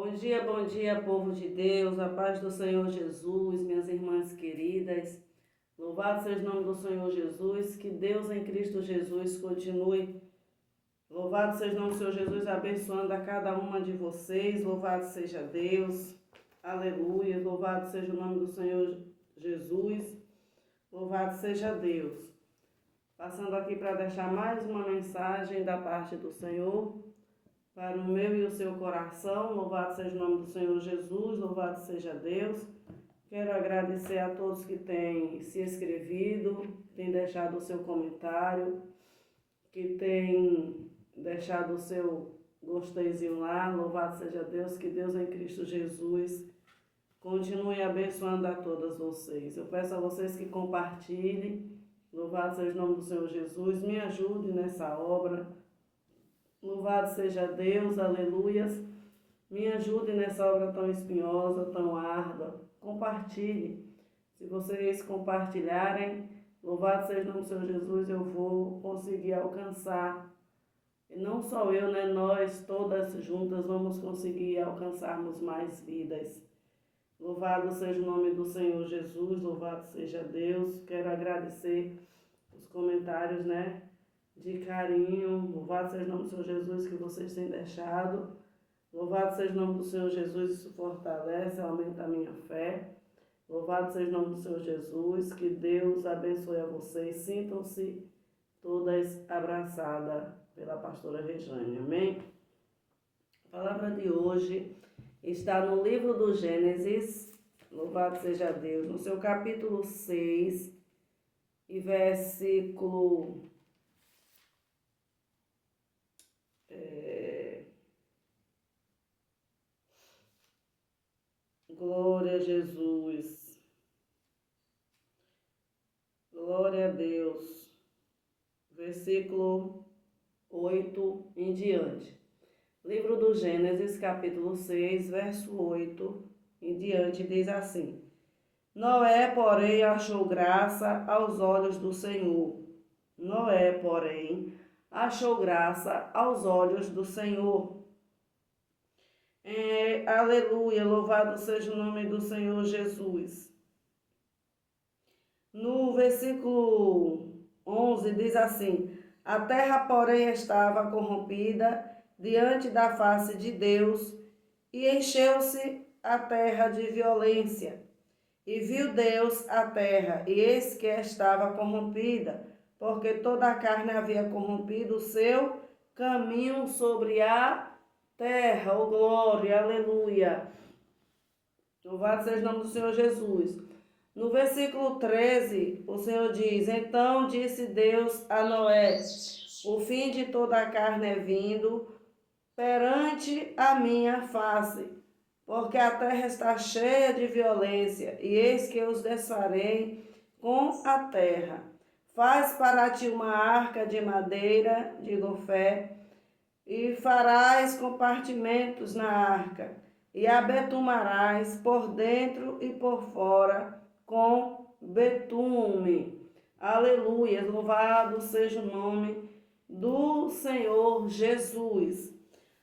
Bom dia, povo de Deus, a paz do Senhor Jesus, minhas irmãs queridas. Louvado seja o nome do Senhor Jesus, que Deus em Cristo Jesus continue. Louvado seja o nome do Senhor Jesus, abençoando a cada uma de vocês. Louvado seja Deus, aleluia. Louvado seja o nome do Senhor Jesus, louvado seja Deus. Passando aqui para deixar mais uma mensagem da parte do Senhor para o meu e o seu coração. Louvado seja o nome do Senhor Jesus, louvado seja Deus. Quero agradecer a todos que têm se inscrevido, têm deixado o seu comentário, que têm deixado o seu gosteizinho lá. Louvado seja Deus, que Deus em Cristo Jesus continue abençoando a todas vocês. Eu peço a vocês que compartilhem. Louvado seja o nome do Senhor Jesus, me ajude nessa obra. Louvado seja Deus, aleluias. Me ajude nessa obra tão espinhosa, tão árdua. Compartilhe. Se vocês compartilharem, louvado seja o nome do Senhor Jesus, eu vou conseguir alcançar. E não só eu, né? Nós todas juntas vamos conseguir alcançarmos mais vidas. Louvado seja o nome do Senhor Jesus, louvado seja Deus. Quero agradecer os comentários, né? De carinho. Louvado seja o nome do Senhor Jesus que vocês têm deixado. Louvado seja o nome do Senhor Jesus, isso fortalece, aumenta a minha fé. Louvado seja o nome do Senhor Jesus, que Deus abençoe a vocês. Sintam-se todas abraçadas pela pastora Rejane, amém? A palavra de hoje está no livro do Gênesis, louvado seja Deus, no seu capítulo 6 e versículo... Glória a Jesus. Glória a Deus. Versículo 8 em diante. Livro do Gênesis, capítulo 6, verso 8 em diante, diz assim: Noé, porém, achou graça aos olhos do Senhor. Noé, porém, achou graça aos olhos do Senhor. Aleluia, louvado seja o nome do Senhor Jesus. No versículo 11 diz assim: A terra, porém, estava corrompida diante da face de Deus, e encheu-se a terra de violência. E viu Deus a terra, e eis que estava corrompida, porque toda a carne havia corrompido o seu caminho sobre a terra. Oh glória, aleluia. Louvado seja o nome do Senhor Jesus. No versículo 13, o Senhor diz: Então disse Deus a Noé: O fim de toda a carne é vindo perante a minha face, porque a terra está cheia de violência, e eis que os desfarei com a terra. Faz para ti uma arca de madeira de gofé, e farás compartimentos na arca, e a betumarás por dentro e por fora com betume. Aleluia, louvado seja o nome do Senhor Jesus.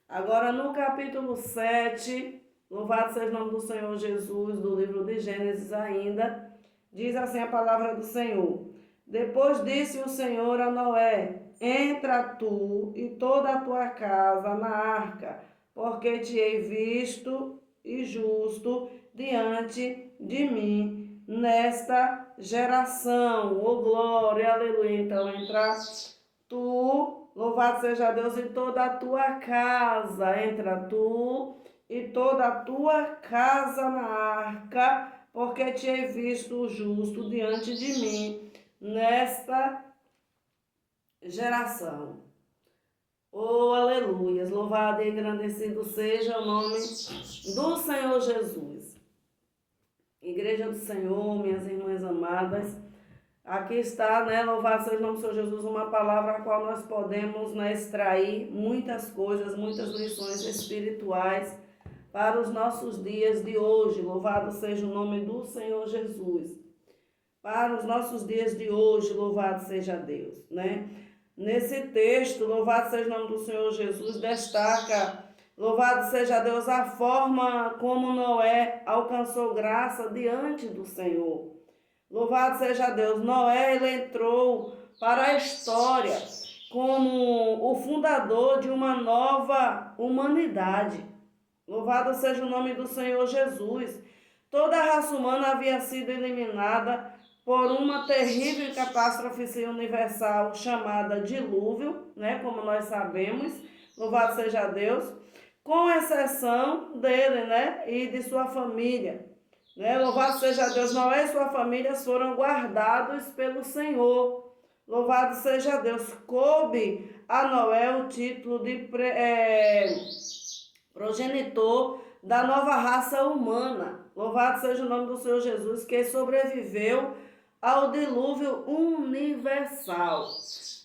Agora no capítulo 7, louvado seja o nome do Senhor Jesus, do livro de Gênesis ainda, diz assim a palavra do Senhor: Depois disse o Senhor a Noé: Entra tu e toda a tua casa na arca, porque te hei visto e justo diante de mim nesta geração. Oh glória, aleluia. Então entra tu, louvado seja Deus, e toda a tua casa. Entra tu e toda a tua casa na arca, porque te hei visto o justo diante de mim nesta geração. Oh, aleluias, louvado e engrandecido seja o nome do Senhor Jesus. Igreja do Senhor, minhas irmãs amadas, aqui está, né, louvado seja o nome do Senhor Jesus, uma palavra a qual nós podemos, né, extrair muitas coisas, muitas lições espirituais para os nossos dias de hoje. Louvado seja o nome do Senhor Jesus. Para os nossos dias de hoje, louvado seja Deus, né? Nesse texto, louvado seja o nome do Senhor Jesus, destaca Louvado seja Deus a forma como Noé alcançou graça diante do Senhor. Louvado seja Deus, Noé ele entrou para a história como o fundador de uma nova humanidade. Louvado seja o nome do Senhor Jesus. Toda a raça humana havia sido eliminada por uma terrível catástrofe universal chamada dilúvio, né, como nós sabemos. Louvado seja Deus, com exceção dele, né, e de sua família. Né? Louvado seja Deus, Noé e sua família foram guardados pelo Senhor. Louvado seja Deus, coube a Noé o título de progenitor da nova raça humana. Louvado seja o nome do Senhor Jesus, que sobreviveu ao dilúvio universal.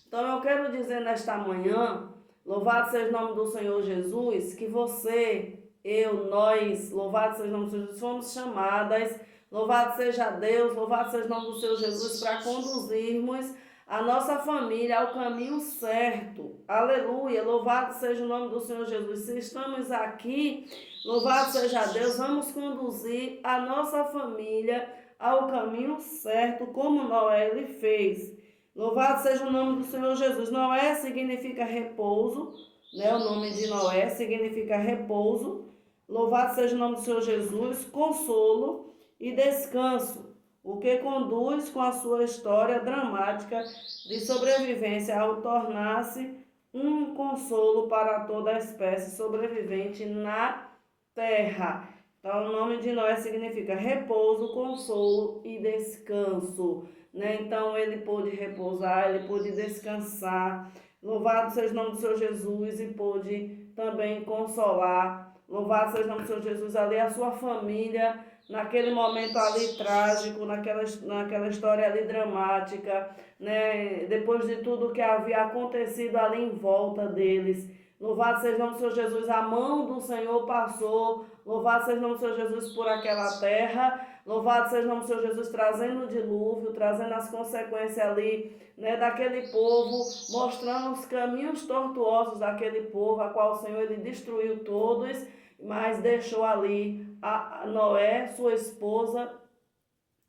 Então eu quero dizer nesta manhã, louvado seja o nome do Senhor Jesus, que você, eu, nós, louvado seja o nome do Senhor Jesus, fomos chamadas, louvado seja Deus, louvado seja o nome do Senhor Jesus, para conduzirmos a nossa família ao caminho certo. Aleluia, louvado seja o nome do Senhor Jesus. Se estamos aqui, louvado seja Deus, vamos conduzir a nossa família ao caminho certo, como Noé ele fez. Louvado seja o nome do Senhor Jesus. Noé significa repouso, né? O nome de Noé significa repouso. Louvado seja o nome do Senhor Jesus, consolo e descanso, o que conduz com a sua história dramática de sobrevivência ao tornar-se um consolo para toda a espécie sobrevivente na terra. Então, o nome de Noé significa repouso, consolo e descanso. Né? Então, ele pôde repousar, ele pôde descansar. Louvado seja o nome do Senhor Jesus, e pôde também consolar. Louvado seja o nome do Senhor Jesus, ali a sua família, naquele momento ali trágico, naquela história ali dramática, né? Depois de tudo que havia acontecido ali em volta deles. Louvado seja o nome do Senhor Jesus, a mão do Senhor passou. Louvado seja o nome do Senhor Jesus por aquela terra. Louvado seja o nome do Senhor Jesus, trazendo o dilúvio, trazendo as consequências ali, né, daquele povo, mostrando os caminhos tortuosos daquele povo, a qual o Senhor ele destruiu todos, mas deixou ali a Noé, sua esposa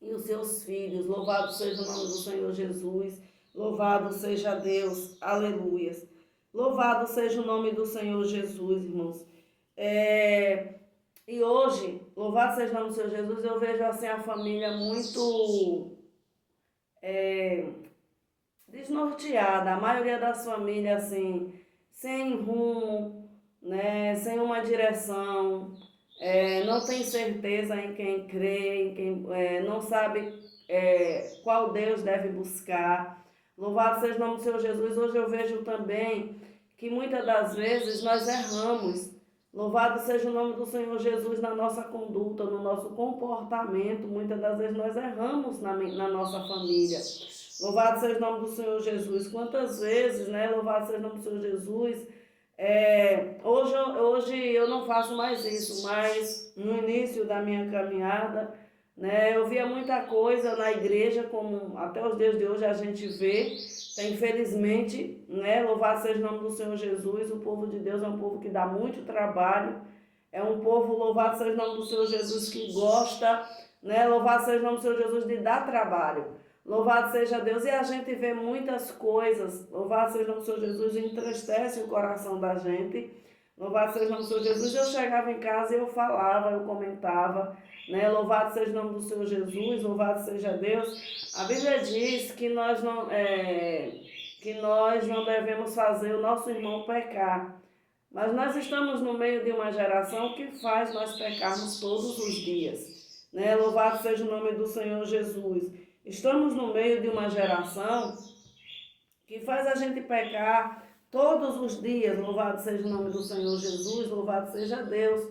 e os seus filhos. Louvado seja o nome do Senhor Jesus. Louvado seja Deus. Aleluias. Louvado seja o nome do Senhor Jesus, irmãos. E hoje, louvado seja o nome do Senhor Jesus, eu vejo assim a família muito desnorteada. A maioria das famílias assim, sem rumo, né, sem uma direção, não tem certeza em quem crê, em quem não sabe qual Deus deve buscar. Louvado seja o nome do Senhor Jesus. Hoje eu vejo também que muitas das vezes nós erramos. Louvado seja o nome do Senhor Jesus na nossa conduta, no nosso comportamento. Muitas das vezes nós erramos na nossa família. Louvado seja o nome do Senhor Jesus. Quantas vezes, né? Louvado seja o nome do Senhor Jesus. Hoje eu não faço mais isso, mas no início da minha caminhada, né, eu via muita coisa na igreja, como até os dias de hoje a gente vê. Infelizmente, né, louvado seja o nome do Senhor Jesus, o povo de Deus é um povo que dá muito trabalho, é um povo, louvado seja o nome do Senhor Jesus, que gosta, né, louvado seja o nome do Senhor Jesus, de dar trabalho. Louvado seja Deus, e a gente vê muitas coisas, louvado seja o nome do Senhor Jesus, entristece o coração da gente. Louvado seja o nome do Senhor Jesus. Eu chegava em casa e eu falava, eu comentava, né? Louvado seja o nome do Senhor Jesus, louvado seja Deus. A Bíblia diz que nós não devemos fazer o nosso irmão pecar. Mas nós estamos no meio de uma geração que faz nós pecarmos todos os dias, né? Louvado seja o nome do Senhor Jesus. Estamos no meio de uma geração que faz a gente pecar todos os dias. Louvado seja o nome do Senhor Jesus, louvado seja Deus.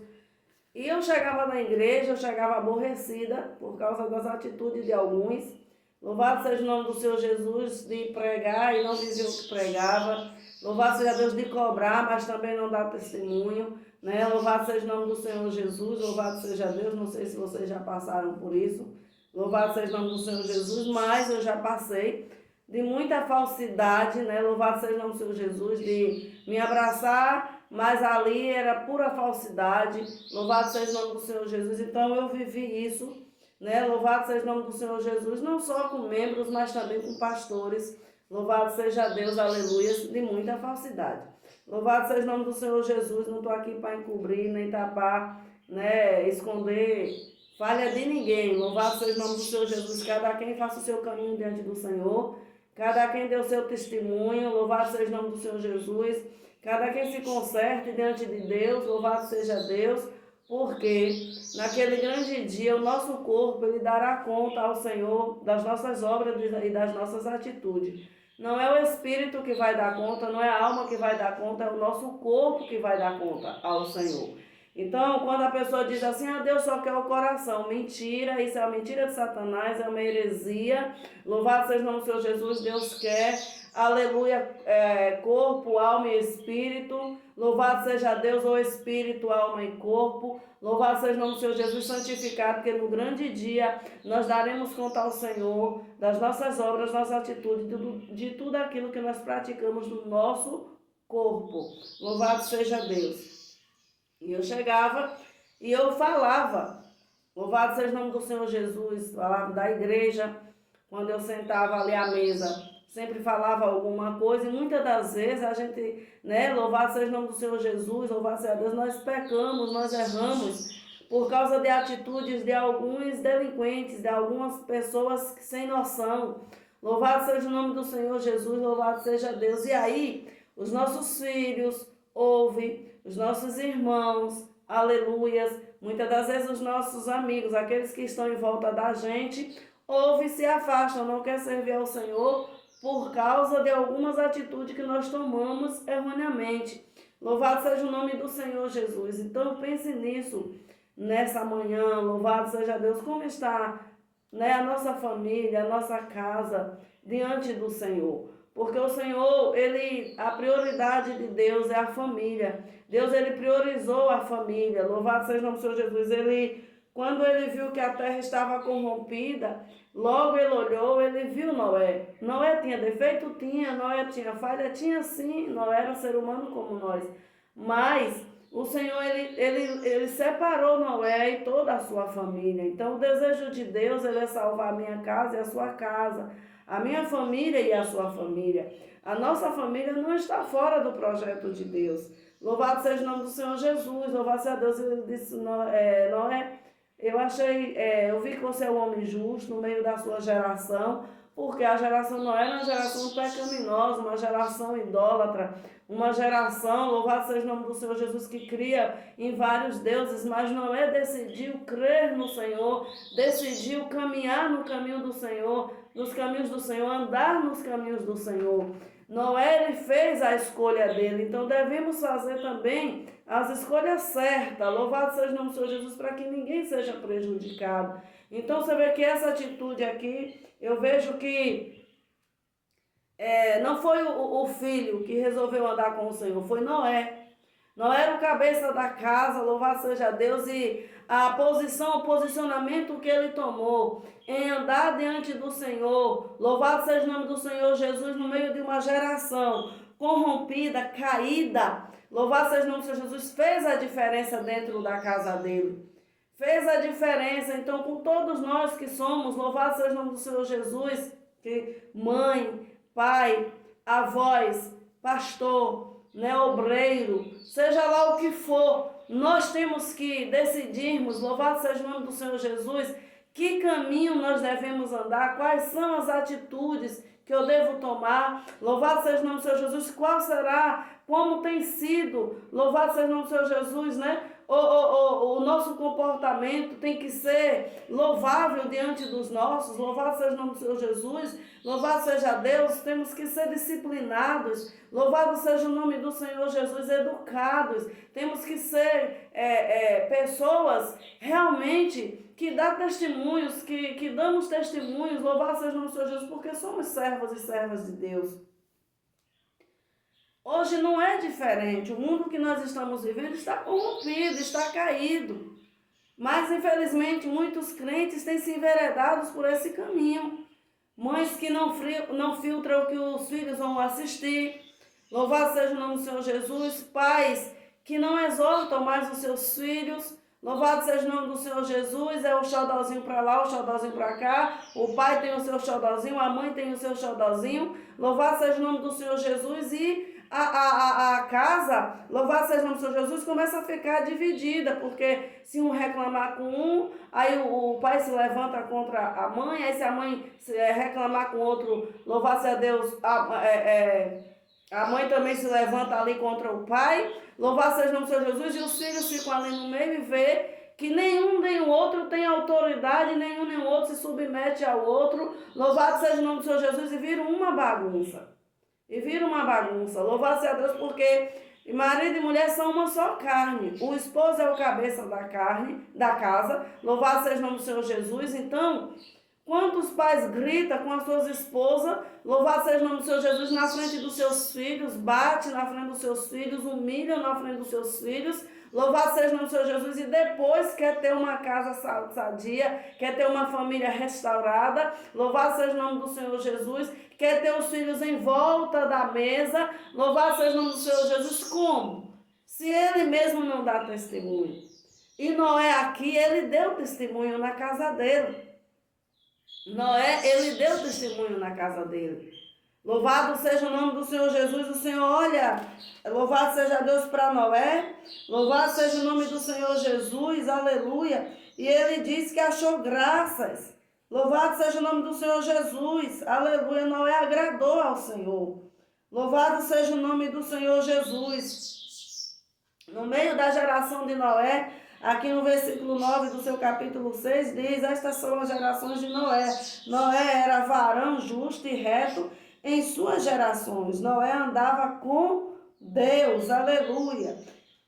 E eu chegava na igreja, eu chegava aborrecida por causa das atitudes de alguns. Louvado seja o nome do Senhor Jesus, de pregar e não dizer o que pregava. Louvado seja Deus, de cobrar, mas também não dar testemunho, né? Louvado seja o nome do Senhor Jesus, louvado seja Deus. Não sei se vocês já passaram por isso. Louvado seja o nome do Senhor Jesus, mas eu já passei de muita falsidade, né? Louvado seja o nome do Senhor Jesus, de me abraçar mas ali era pura falsidade. Louvado seja o nome do Senhor Jesus. Então eu vivi isso, né? Louvado seja o nome do Senhor Jesus, não só com membros, mas também com pastores. Louvado seja Deus, aleluia, de muita falsidade. Louvado seja o nome do Senhor Jesus. Não estou aqui para encobrir, nem tapar, né, esconder falha de ninguém. Louvado seja o nome do Senhor Jesus. Cada quem faça o seu caminho diante do Senhor. Cada quem dê o seu testemunho. Louvado seja o nome do Senhor Jesus. Cada quem se conserte diante de Deus. Louvado seja Deus. Porque naquele grande dia o nosso corpo ele dará conta ao Senhor das nossas obras e das nossas atitudes. Não é o espírito que vai dar conta, não é a alma que vai dar conta, é o nosso corpo que vai dar conta ao Senhor. Então, quando a pessoa diz assim, Deus só quer o coração, mentira, isso é uma mentira de Satanás, é uma heresia. Louvado seja o nome do Senhor Jesus, Deus quer, aleluia, corpo, alma e espírito. Louvado seja Deus, o espírito, alma e corpo. Louvado seja o nome do Senhor Jesus, santificado, porque no grande dia nós daremos conta ao Senhor das nossas obras, nossas atitudes, de tudo aquilo que nós praticamos no nosso corpo. Louvado seja Deus. E eu chegava e eu falava, louvado seja o nome do Senhor Jesus, falava da igreja, quando eu sentava ali à mesa, sempre falava alguma coisa, e muitas das vezes a gente, né, louvado seja o nome do Senhor Jesus, louvado seja Deus, nós pecamos, nós erramos, por causa de atitudes de alguns delinquentes, de algumas pessoas sem noção. Louvado seja o nome do Senhor Jesus, louvado seja Deus. E aí, os nossos filhos ouvem, os nossos irmãos, aleluias, muitas das vezes os nossos amigos, aqueles que estão em volta da gente, ouvem e se afastam, não quer servir ao Senhor por causa de algumas atitudes que nós tomamos erroneamente. Louvado seja o nome do Senhor Jesus. Então pense nisso nessa manhã, louvado seja Deus, como está, né, a nossa família, a nossa casa diante do Senhor. Porque o Senhor, a prioridade de Deus é a família. Deus, ele priorizou a família. Louvado seja o nome do Senhor Jesus. Quando ele viu que a terra estava corrompida, logo ele olhou, ele viu Noé. Noé tinha defeito? Tinha. Noé tinha falha? Tinha sim. Noé era ser humano como nós. Mas o Senhor, ele separou Noé e toda a sua família. Então o desejo de Deus, ele é salvar a minha casa e a sua casa, a minha família e a sua família. A nossa família não está fora do projeto de Deus. Louvado seja o nome do Senhor Jesus. Louvado seja Deus. Ele disse, Noé, eu vi que você é um homem justo no meio da sua geração, porque a geração Noé era uma geração pecaminosa, uma geração idólatra, uma geração, louvado seja o nome do Senhor Jesus, que cria em vários deuses, mas Noé decidiu crer no Senhor, decidiu caminhar no caminho do Senhor, nos caminhos do Senhor, andar nos caminhos do Senhor. Noé, ele fez a escolha dele, então devemos fazer também as escolhas certas. Louvado seja o nome do Senhor Jesus, para que ninguém seja prejudicado. Então você vê que essa atitude aqui, eu vejo que não foi o filho que resolveu andar com o Senhor, foi Noé. Noé era o cabeça da casa, louvado seja Deus, e o posicionamento que ele tomou em andar diante do Senhor, louvado seja o nome do Senhor Jesus, no meio de uma geração corrompida, caída, louvado seja o nome do Senhor Jesus, fez a diferença dentro da casa dele. Fez a diferença, então, com todos nós que somos, louvado seja o nome do Senhor Jesus, que mãe, pai, avós, pastor, né, obreiro, seja lá o que for, nós temos que decidirmos, louvado seja o nome do Senhor Jesus, que caminho nós devemos andar, quais são as atitudes que eu devo tomar, louvado seja o nome do Senhor Jesus, qual será, como tem sido, louvado seja o nome do Senhor Jesus, né? O nosso comportamento tem que ser louvável diante dos nossos, louvado seja o nome do Senhor Jesus, louvado seja Deus, temos que ser disciplinados, louvado seja o nome do Senhor Jesus, educados, temos que ser pessoas realmente que dão testemunhos, que damos testemunhos, louvado seja o nome do Senhor Jesus, porque somos servos e servas de Deus. Hoje não é diferente, o mundo que nós estamos vivendo está corrompido, está caído. Mas, infelizmente, muitos crentes têm se enveredados por esse caminho. Mães que não filtram o que os filhos vão assistir. Louvado seja o nome do Senhor Jesus. Pais que não exortam mais os seus filhos. Louvado seja o nome do Senhor Jesus, é o xodózinho para lá, o xodózinho para cá, o pai tem o seu xodózinho, a mãe tem o seu xodózinho. Louvado seja o nome do Senhor Jesus e a casa, louvado seja o nome do Senhor Jesus, começa a ficar dividida, porque se um reclamar com um, aí o pai se levanta contra a mãe, aí se a mãe reclamar com outro, louvado seja Deus, a mãe também se levanta ali contra o pai. Louvado seja o nome do Senhor Jesus, e os filhos ficam ali no meio e vê que nenhum nem o outro tem autoridade, nenhum nem o outro se submete ao outro. Louvado seja o nome do Senhor Jesus, e vira uma bagunça. Louvado seja Deus, porque marido e mulher são uma só carne. O esposo é o cabeça da carne, da casa. Louvado seja o nome do Senhor Jesus. Então, quantos pais gritam com as suas esposas, louvado seja o nome do Senhor Jesus, na frente dos seus filhos, bate na frente dos seus filhos, humilham na frente dos seus filhos, louvado seja o nome do Senhor Jesus, e depois quer ter uma casa sadia, quer ter uma família restaurada, louvado seja o nome do Senhor Jesus, quer ter os filhos em volta da mesa, louvado seja o nome do Senhor Jesus. Como? Se ele mesmo não dá testemunho. E Noé aqui, ele deu testemunho na casa dele. Noé, ele deu testemunho na casa dele. Louvado seja o nome do Senhor Jesus. O Senhor olha, louvado seja Deus para Noé, louvado seja o nome do Senhor Jesus, aleluia. E ele diz que achou graças. Louvado seja o nome do Senhor Jesus, aleluia. Noé agradou ao Senhor. Louvado seja o nome do Senhor Jesus. No meio da geração de Noé, aqui no versículo 9 do seu capítulo 6, diz: estas são as gerações de Noé. Noé era varão justo e reto em suas gerações. Noé andava com Deus, aleluia.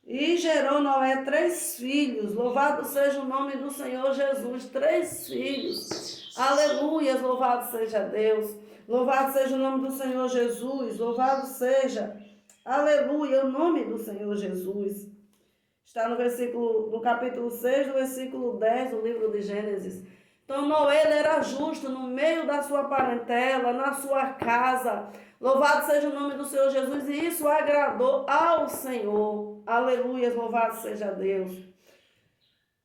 E gerou Noé 3 filhos. Louvado seja o nome do Senhor Jesus. 3 filhos. Aleluia, louvado seja Deus. Louvado seja o nome do Senhor Jesus. Louvado seja, aleluia, o nome do Senhor Jesus. Está no capítulo 6, do versículo 10 do livro de Gênesis. Então Noé, ele era justo no meio da sua parentela, na sua casa. Louvado seja o nome do Senhor Jesus, e isso agradou ao Senhor. Aleluia, louvado seja Deus.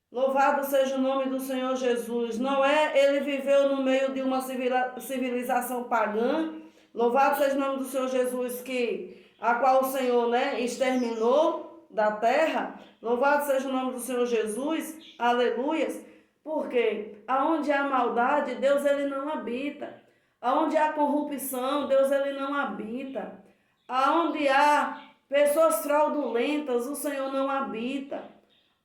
Louvado seja o nome do Senhor Jesus. Noé, ele viveu no meio de uma civilização pagã. Louvado seja o nome do Senhor Jesus, a qual o Senhor, exterminou da terra. Louvado seja o nome do Senhor Jesus. Aleluias. Porque aonde há maldade, Deus ele não habita. Aonde há corrupção, Deus ele não habita. Aonde há pessoas fraudulentas, o Senhor não habita.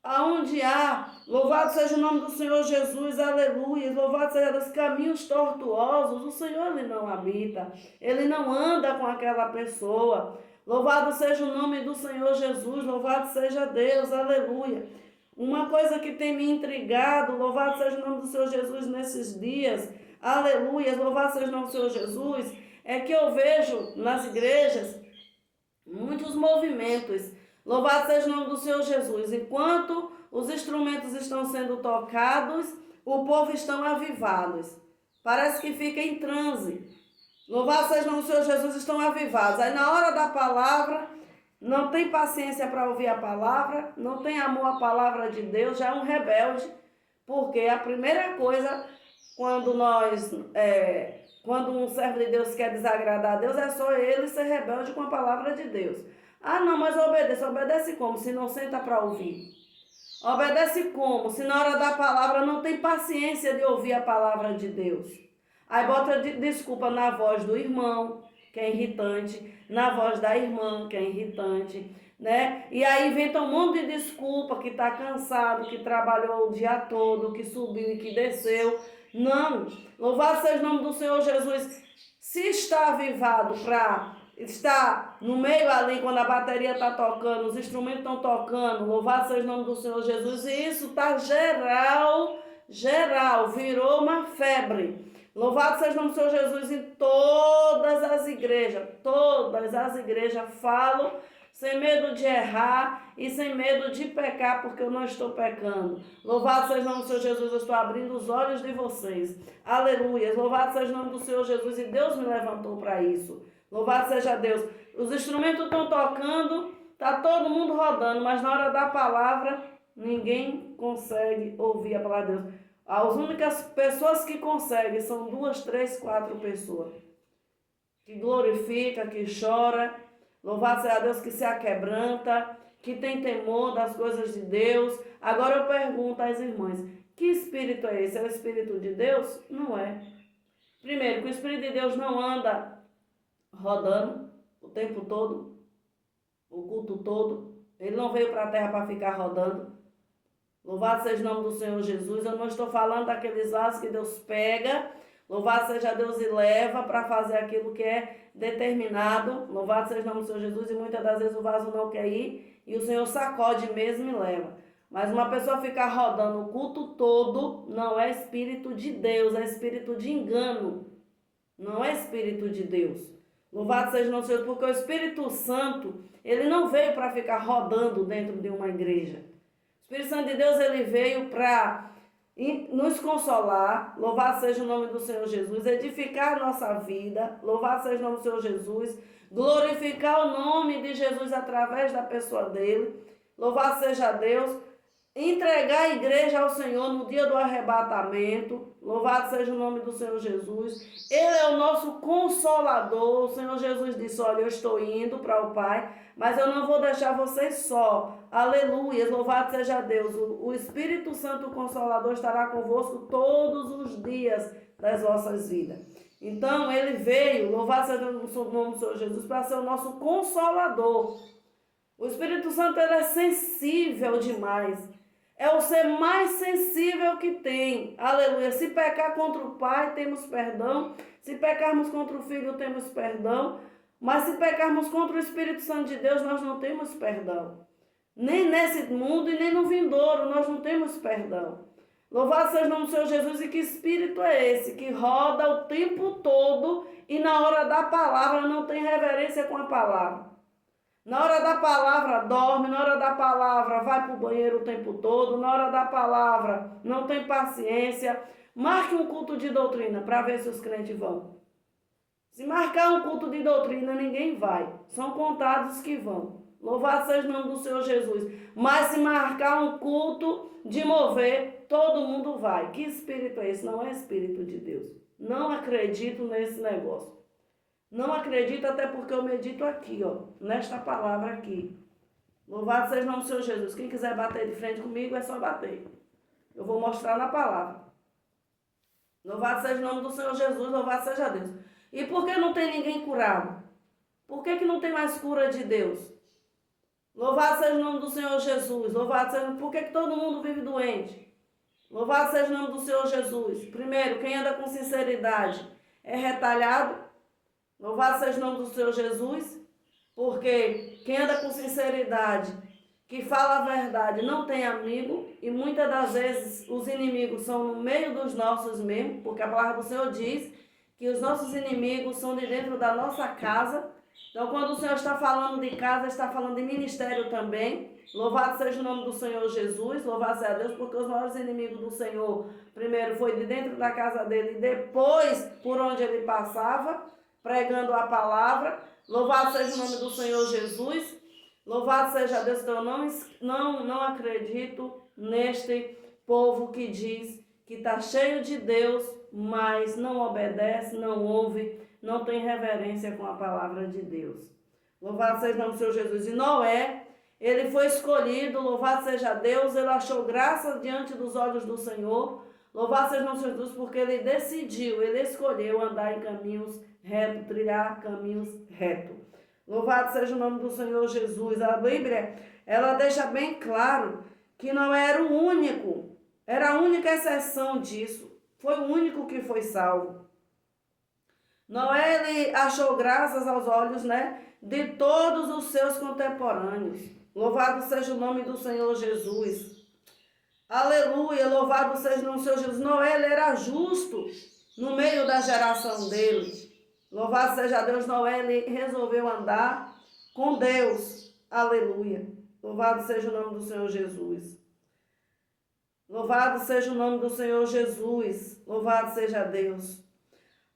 Aonde há, louvado seja o nome do Senhor Jesus, aleluia, louvado seja os caminhos tortuosos, o Senhor ele não habita. Ele não anda com aquela pessoa. Louvado seja o nome do Senhor Jesus, louvado seja Deus, aleluia. Uma coisa que tem me intrigado, louvado seja o nome do Senhor Jesus nesses dias, aleluia, louvado seja o nome do Senhor Jesus, é que eu vejo nas igrejas muitos movimentos. Louvado seja o nome do Senhor Jesus. Enquanto os instrumentos estão sendo tocados, o povo estão avivados. Parece que fica em transe. Louvado seja o nome do Senhor Jesus, estão avivados. Aí na hora da palavra, não tem paciência para ouvir a palavra, não tem amor à palavra de Deus, já é um rebelde. Porque a primeira coisa, quando um servo de Deus quer desagradar a Deus, é só ele ser rebelde com a palavra de Deus. Ah, não, mas obedece como? Se não senta para ouvir. Obedece como? Se na hora da palavra não tem paciência de ouvir a palavra de Deus. Aí bota desculpa na voz do irmão, que é irritante, na voz da irmã, que é irritante, né? E aí inventa um monte de desculpa, que está cansado, que trabalhou o dia todo, que subiu e que desceu. Não, louvado seja o nome do Senhor Jesus. Se está avivado para estar no meio ali, quando a bateria está tocando, os instrumentos estão tocando, louvado seja o nome do Senhor Jesus, e isso está geral, virou uma febre. Louvado seja o nome do Senhor Jesus. Em todas as igrejas falam sem medo de errar e sem medo de pecar, porque eu não estou pecando. Louvado seja o nome do Senhor Jesus, eu estou abrindo os olhos de vocês. Aleluia. Louvado seja o nome do Senhor Jesus, e Deus me levantou para isso. Louvado seja Deus. Os instrumentos estão tocando, Está todo mundo rodando, mas na hora da palavra, ninguém consegue ouvir a palavra de Deus. As únicas pessoas que conseguem são 2, 3, 4 pessoas. Que glorifica, que chora, louvado seja Deus, que se aquebranta, que tem temor das coisas de Deus. Agora eu pergunto às irmãs, que espírito é esse? É o Espírito de Deus? Não é. Primeiro, que o Espírito de Deus não anda rodando o tempo todo, o culto todo. Ele não veio para a terra para ficar rodando. Louvado seja o nome do Senhor Jesus. Eu não estou falando daqueles vasos que Deus pega, louvado seja Deus, e leva para fazer aquilo que é determinado. Louvado seja o nome do Senhor Jesus. E muitas das vezes o vaso não quer ir e o Senhor sacode mesmo e leva. Mas uma pessoa ficar rodando o culto todo não é Espírito de Deus, é espírito de engano. Não é Espírito de Deus. Louvado seja o nome do Senhor, porque o Espírito Santo, ele não veio para ficar rodando dentro de uma igreja. O Espírito Santo de Deus, ele veio para nos consolar. Louvado seja o nome do Senhor Jesus, edificar a nossa vida. Louvado seja o nome do Senhor Jesus, glorificar o nome de Jesus através da pessoa dele. Louvado seja Deus, entregar a igreja ao Senhor no dia do arrebatamento. Louvado seja o nome do Senhor Jesus. Ele é o nosso consolador. O Senhor Jesus disse, olha, eu estou indo para o Pai, mas eu não vou deixar vocês só. Aleluia, louvado seja Deus. O Espírito Santo Consolador estará convosco todos os dias das vossas vidas. Então, ele veio, louvado seja o nome do Senhor Jesus, para ser o nosso consolador. O Espírito Santo, ele é sensível demais. É o ser mais sensível que tem. Aleluia. Se pecar contra o Pai, temos perdão. Se pecarmos contra o Filho, temos perdão. Mas se pecarmos contra o Espírito Santo de Deus, nós não temos perdão. Nem nesse mundo e nem no vindouro, nós não temos perdão. Louvado seja o nome do Senhor Jesus. E que espírito é esse que roda o tempo todo e na hora da palavra não tem reverência com a palavra? Na hora da palavra dorme, na hora da palavra vai para o banheiro o tempo todo, na hora da palavra não tem paciência. Marque um culto de doutrina para ver se os crentes vão. Se marcar um culto de doutrina, ninguém vai. São contados que vão. Louvado seja o nome do Senhor Jesus. Mas se marcar um culto de mover, todo mundo vai. Que espírito é esse? Não é espírito de Deus. Não acredito nesse negócio. Não acredito, até porque eu medito aqui, ó, nesta palavra aqui. Louvado seja o nome do Senhor Jesus. Quem quiser bater de frente comigo, é só bater. Eu vou mostrar na palavra. Louvado seja o nome do Senhor Jesus, louvado seja Deus. E por que não tem ninguém curado? Por que não tem mais cura de Deus? Louvado seja o nome do Senhor Jesus. Louvado seja... Por que todo mundo vive doente? Louvado seja o nome do Senhor Jesus. Primeiro, quem anda com sinceridade é retalhado. Louvado seja o nome do Senhor Jesus, porque quem anda com sinceridade, que fala a verdade, não tem amigo, e muitas das vezes os inimigos são no meio dos nossos mesmo, porque a palavra do Senhor diz que os nossos inimigos são de dentro da nossa casa. Então, quando o Senhor está falando de casa, está falando de ministério também. Louvado seja o nome do Senhor Jesus, louvado seja Deus, porque os maiores inimigos do Senhor, primeiro foi de dentro da casa dele, e depois por onde ele passava, pregando a palavra. Louvado seja o nome do Senhor Jesus. Louvado seja Deus. Então eu não acredito neste povo que diz que está cheio de Deus, mas não obedece, não ouve, não tem reverência com a palavra de Deus. Louvado seja o nome do Senhor Jesus. E Noé, ele foi escolhido, louvado seja Deus, ele achou graça diante dos olhos do Senhor. Louvado seja o nome do Senhor Jesus, porque ele decidiu, ele escolheu andar em caminhos reto, trilhar caminhos reto. Louvado seja o nome do Senhor Jesus. A Bíblia, ela deixa bem claro que não era o único, era a única exceção disso. Foi o único que foi salvo. Noé, ele achou graças aos olhos, de todos os seus contemporâneos. Louvado seja o nome do Senhor Jesus. Aleluia, louvado seja o nome do Senhor Jesus. Noé, ele era justo no meio da geração dele. Louvado seja Deus, Noé, ele resolveu andar com Deus. Aleluia. Louvado seja o nome do Senhor Jesus. Louvado seja o nome do Senhor Jesus. Louvado seja Deus.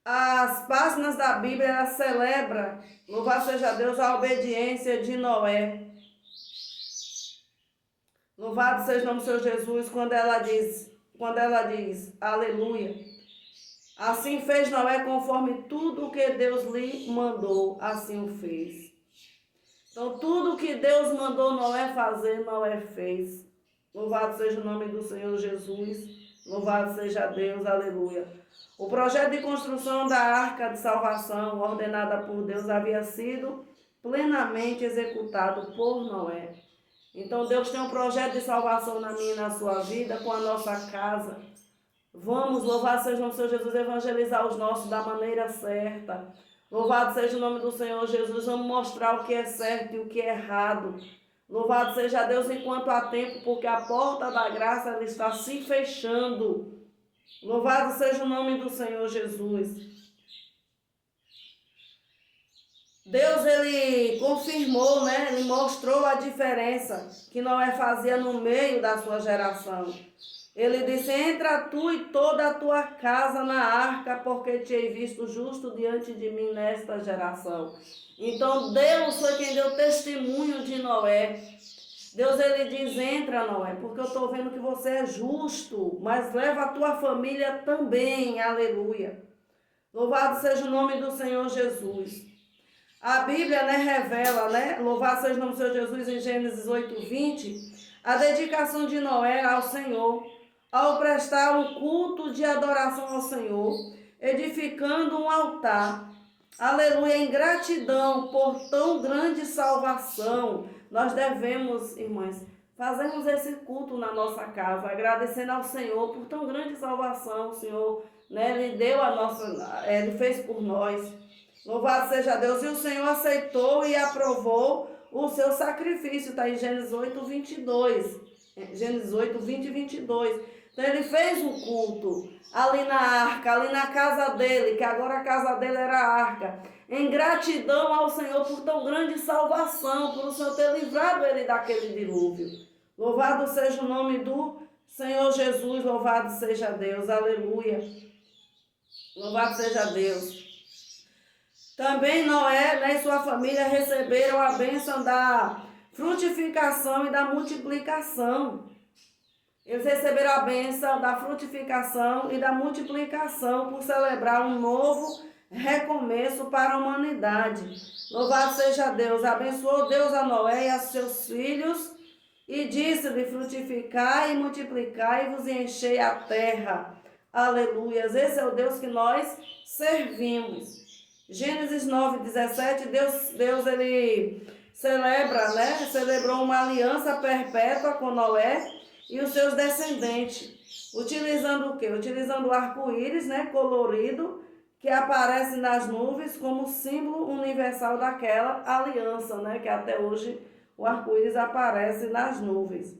As páginas da Bíblia, ela celebra, louvado seja Deus, a obediência de Noé. Louvado seja o nome do Senhor Jesus, quando ela diz, aleluia. Assim fez Noé conforme tudo o que Deus lhe mandou, assim o fez. Então, tudo que Deus mandou Noé fazer, Noé fez. Louvado seja o nome do Senhor Jesus. Louvado seja Deus, aleluia. O projeto de construção da arca de salvação, ordenada por Deus, havia sido plenamente executado por Noé. Então, Deus tem um projeto de salvação na minha e na sua vida, com a nossa casa. Vamos, louvado seja o nome do Senhor Jesus, evangelizar os nossos da maneira certa. Louvado seja o nome do Senhor Jesus, vamos mostrar o que é certo e o que é errado. Louvado seja Deus enquanto há tempo, porque a porta da graça ela está se fechando. Louvado seja o nome do Senhor Jesus. Deus, ele confirmou, né? Ele mostrou a diferença que Noé fazia no meio da sua geração. Ele disse, entra tu e toda a tua casa na arca, porque te hei visto justo diante de mim nesta geração. Então Deus foi quem deu testemunho de Noé. Deus, ele diz, entra Noé, porque eu estou vendo que você é justo, mas leva a tua família também, aleluia. Louvado seja o nome do Senhor Jesus. A Bíblia, né, revela, né, louvado seja o nome do Senhor Jesus em Gênesis 8:20, a dedicação de Noé ao Senhor, ao prestar um culto de adoração ao Senhor, edificando um altar, aleluia, em gratidão por tão grande salvação. Nós devemos, irmãs, fazermos esse culto na nossa casa, agradecendo ao Senhor por tão grande salvação. O Senhor, né, Ele deu a nossa, Ele fez por nós. Louvado seja Deus. E o Senhor aceitou e aprovou o seu sacrifício. Está em Gênesis 8:22. Gênesis 8:20 e 22. Então ele fez um culto ali na arca, ali na casa dele, que agora a casa dele era a arca, em gratidão ao Senhor por tão grande salvação, por o Senhor ter livrado ele daquele dilúvio. Louvado seja o nome do Senhor Jesus, louvado seja Deus, aleluia. Louvado seja Deus. Também Noé, né, e sua família receberam a bênção da frutificação e da multiplicação. Eles receberam a bênção da frutificação e da multiplicação por celebrar um novo recomeço para a humanidade. Louvado seja Deus. Abençoou Deus a Noé e a seus filhos e disse-lhe, frutificai e multiplicai-vos e enchei a terra. Aleluias. Esse é o Deus que nós servimos. Gênesis 9:17, Deus ele celebra, né? Celebrou uma aliança perpétua com Noé e os seus descendentes, utilizando o quê? Utilizando o arco-íris, né, colorido, que aparece nas nuvens como símbolo universal daquela aliança, né, que até hoje o arco-íris aparece nas nuvens.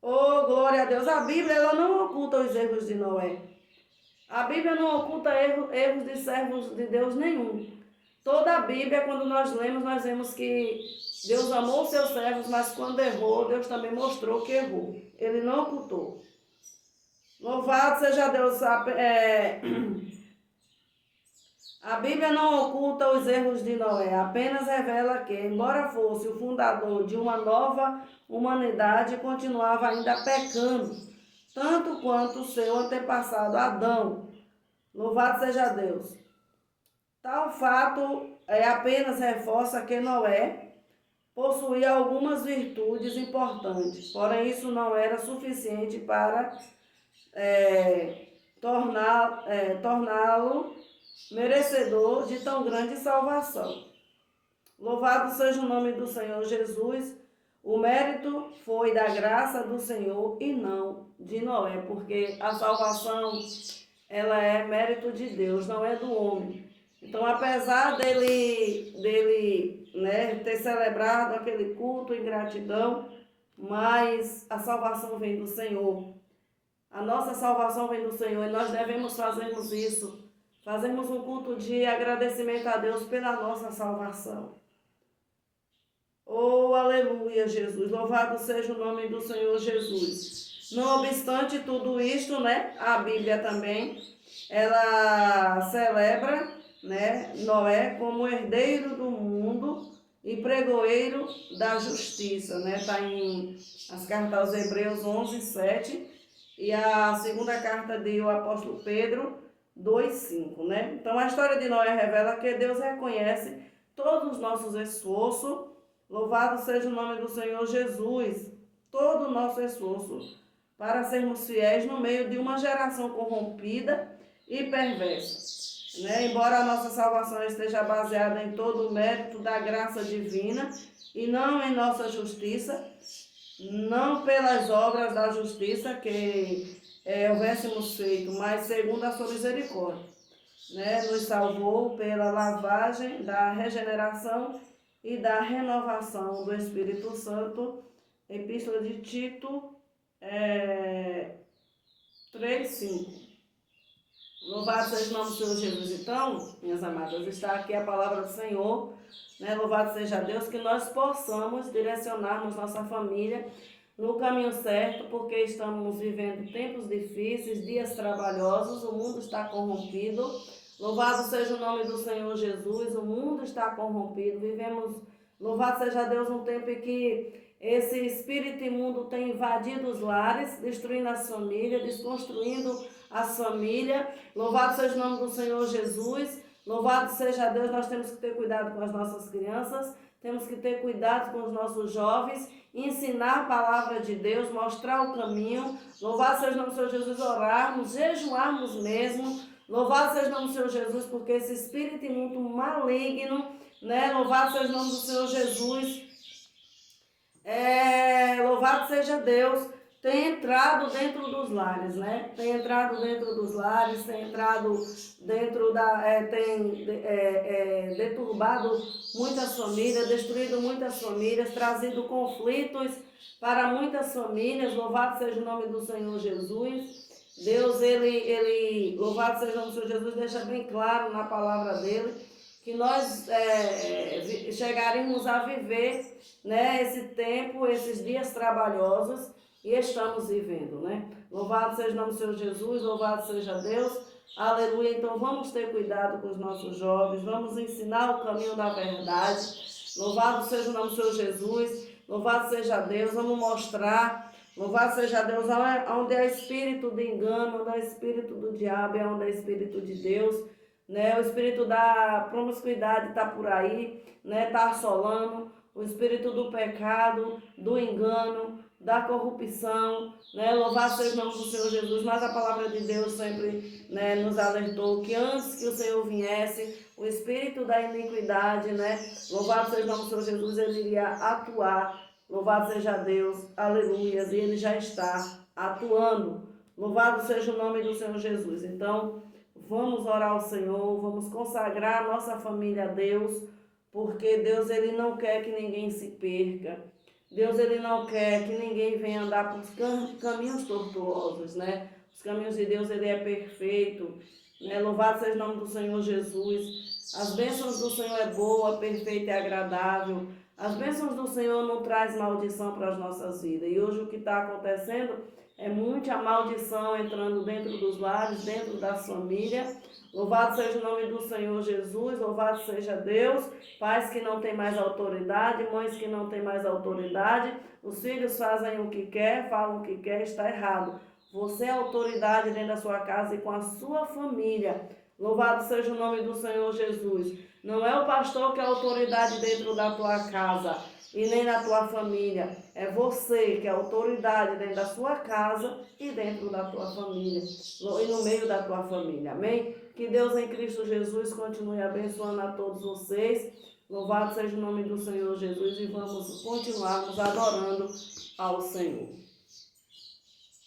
Oh, glória a Deus! A Bíblia ela não oculta os erros de Noé. A Bíblia não oculta erros de servos de Deus nenhum. Toda a Bíblia, quando nós lemos, nós vemos que Deus amou os seus servos, mas quando errou, Deus também mostrou que errou. Ele não ocultou. Louvado seja Deus. A Bíblia não oculta os erros de Noé, apenas revela que, embora fosse o fundador de uma nova humanidade, continuava ainda pecando, tanto quanto o seu antepassado Adão. Louvado seja Deus. Tal fato apenas reforça que Noé possuía algumas virtudes importantes, porém isso não era suficiente para torná-lo merecedor de tão grande salvação. Louvado seja o nome do Senhor Jesus. O mérito foi da graça do Senhor e não de Noé, porque a salvação ela é mérito de Deus, não é do homem. Então, apesar dele né, ter celebrado aquele culto em gratidão, mas a salvação vem do Senhor. A nossa salvação vem do Senhor e nós devemos fazermos isso. Fazermos um culto de agradecimento a Deus pela nossa salvação. Oh, aleluia, Jesus. Louvado seja o nome do Senhor Jesus. Não obstante tudo isto, né, a Bíblia também, ela celebra, né, Noé como herdeiro do mundo e pregoeiro da justiça, né? Está em as cartas aos Hebreus 11, 7 e a segunda carta do apóstolo Pedro 2, 5, né? Então a história de Noé revela que Deus reconhece todos os nossos esforços. Louvado seja o nome do Senhor Jesus, todo o nosso esforço para sermos fiéis no meio de uma geração corrompida e perversa. Né? Embora a nossa salvação esteja baseada em todo o mérito da graça divina e não em nossa justiça, não pelas obras da justiça que houvéssemos feito, mas segundo a sua misericórdia. Né? Nos salvou pela lavagem da regeneração e da renovação do Espírito Santo. Epístola de Tito 3, 5. Louvado seja o nome do Senhor Jesus. Então, minhas amadas, está aqui a palavra do Senhor, né? Louvado seja Deus, que nós possamos direcionarmos nossa família no caminho certo, porque estamos vivendo tempos difíceis, dias trabalhosos, o mundo está corrompido. Louvado seja o nome do Senhor Jesus, o mundo está corrompido, vivemos, louvado seja Deus, um tempo em que esse espírito imundo tem invadido os lares, destruindo as famílias, desconstruindo as famílias. Louvado seja o nome do Senhor Jesus, louvado seja Deus. Nós temos que ter cuidado com as nossas crianças, temos que ter cuidado com os nossos jovens, ensinar a palavra de Deus, mostrar o caminho. Louvado seja o nome do Senhor Jesus, orarmos, jejuarmos mesmo. Louvado seja o nome do Senhor Jesus, porque esse espírito imundo maligno, né? Louvado seja o nome do Senhor Jesus. Louvado seja Deus, tem entrado dentro dos lares, né? Tem entrado dentro dos lares, tem entrado dentro tem deturbado muitas famílias, destruído muitas famílias, trazido conflitos para muitas famílias. Louvado seja o nome do Senhor Jesus. Deus, louvado seja o nome do Senhor Jesus, deixa bem claro na palavra dele que nós chegaremos a viver, né, esse tempo, esses dias trabalhosos, e estamos vivendo, né? Louvado seja o nome do Senhor Jesus, louvado seja Deus, aleluia. Então vamos ter cuidado com os nossos jovens, vamos ensinar o caminho da verdade. Louvado seja o nome do Senhor Jesus, louvado seja Deus, vamos mostrar. Louvado seja Deus, onde é espírito de engano, onde é espírito do diabo, é onde é espírito de Deus, né? O espírito da promiscuidade está por aí, né? Está assolando. O espírito do pecado, do engano, da corrupção, né? Louvado seja o nome do Senhor Jesus. Mas a palavra de Deus sempre, né, nos alertou que antes que o Senhor viesse, o espírito da iniquidade, né? Louvado seja o nome do Senhor Jesus, ele iria atuar. Louvado seja Deus, aleluias, e ele já está atuando. Louvado seja o nome do Senhor Jesus. Então, vamos orar ao Senhor, vamos consagrar a nossa família a Deus, porque Deus, ele não quer que ninguém se perca. Deus, ele não quer que ninguém venha andar por caminhos tortuosos, né? Os caminhos de Deus, ele é perfeito, né? Louvado seja o nome do Senhor Jesus. As bênçãos do Senhor é boa, perfeita e agradável. As bênçãos do Senhor não traz maldição para as nossas vidas. E hoje o que está acontecendo é muita maldição entrando dentro dos lares, dentro das famílias. Louvado seja o nome do Senhor Jesus, louvado seja Deus. Pais que não têm mais autoridade, mães que não têm mais autoridade. Os filhos fazem o que quer, falam o que quer, está errado. Você é autoridade dentro da sua casa e com a sua família. Louvado seja o nome do Senhor Jesus. Não é o pastor que é autoridade dentro da tua casa e nem na tua família. É você que é autoridade dentro da sua casa e dentro da tua família. E no meio da tua família. Amém? Que Deus em Cristo Jesus continue abençoando a todos vocês. Louvado seja o nome do Senhor Jesus e vamos continuar nos adorando ao Senhor.